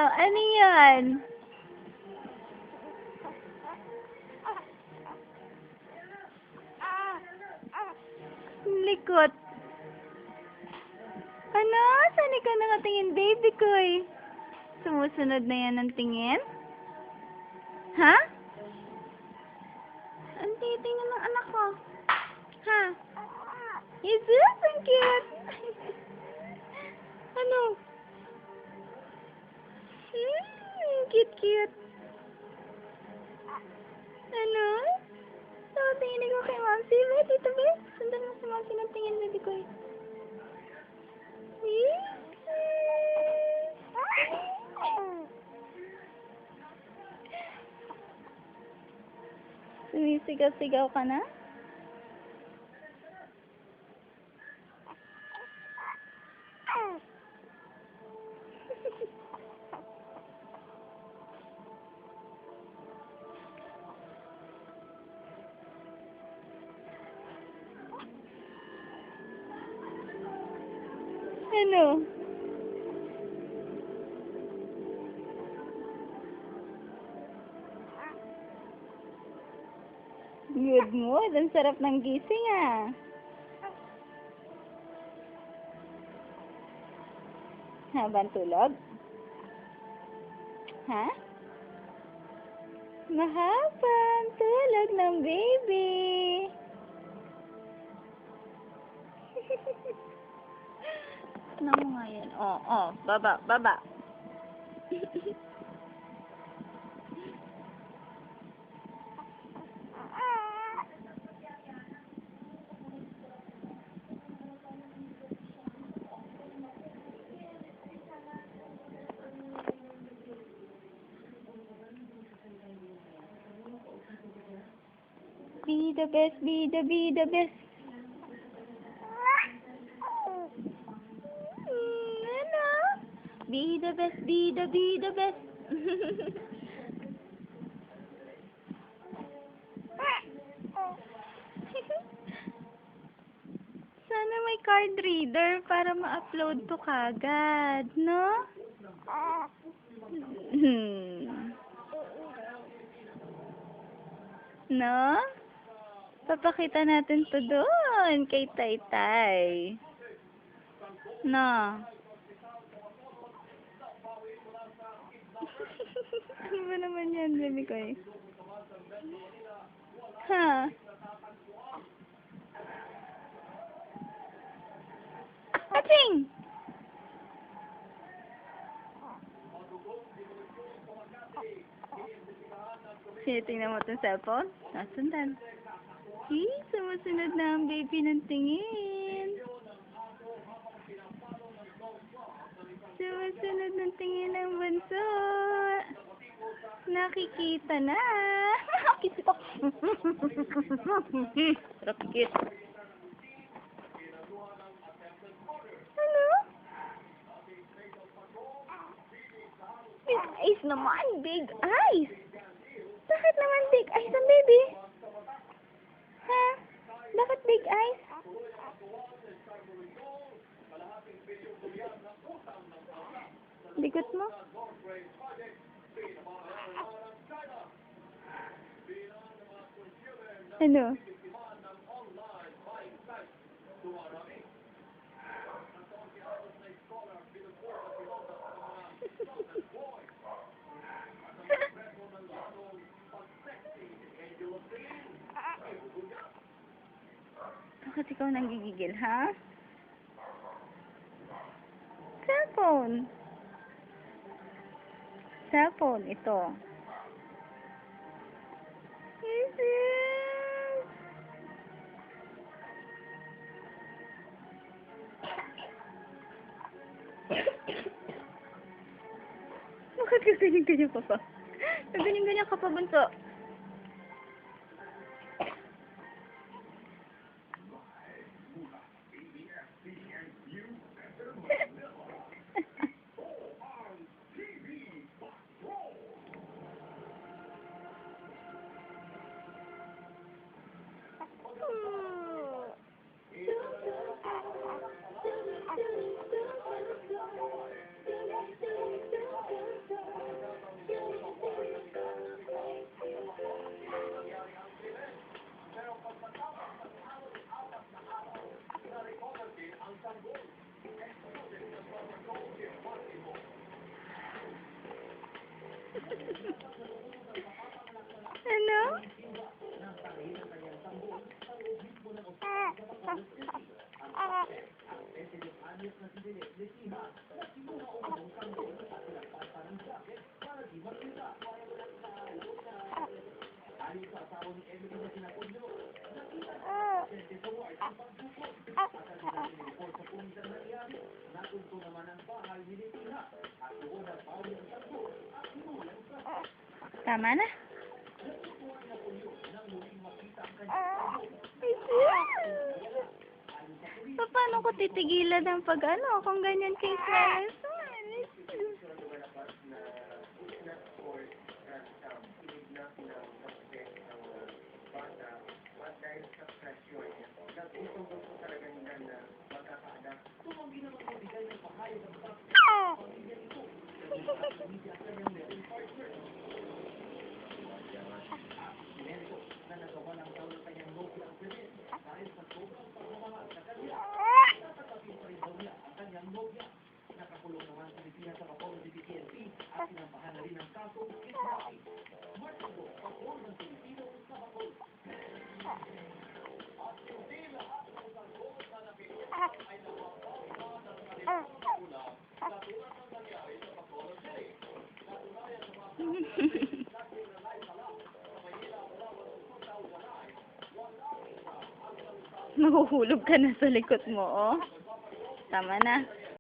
Ano yan? Likot. Ano? Saan ka nakatingin, baby ko eh? Sumusunod na yan ang tingin? Ha? Ang titingin ng anak ko. Ha? Jesus, ang cute. Ano? Cute. Ano? So, tingin ko kay Mamsi. Wait, dito ba? Sundan mo si Mamsi ng tingin, baby ko eh. Sumisigaw-sigaw ka na? Ano? Good mood. Ang sarap ng gising ah. Habang tulog? Ha? Mahabang tulog ng baby. Ano mo nga yan? Baba. Be the best. Ano? Be the best. Sana may card reader para ma-upload to kagad, no? No? Papakita natin to doon kay Taytay. No? Ano ba naman yan, baby ko eh? Ha? Ating! Tingnan mo itong cellphone? Nasundan. Sumusunod na ang baby ng tingin. Sumusunod ng tingin ng bunso. Nakikita na. Kiss ito. Sarap kiss. Ano? Big eyes naman. Big eyes. Bakit naman big eyes ang baby? Ha? Bakit big eyes? Bigot mo? Ano? Bakit ikaw nanggigigil, ha? Cellphone, ito. Bakit ka ganyan-ganyan ka pa? Ganyan-ganyan ka pa, bunso. Ano? Tama na. Paano ko titigilan ng pag-ano kung ganyan kay Clarison? Nahuhulog ka na sa likod mo, oh. Tama na.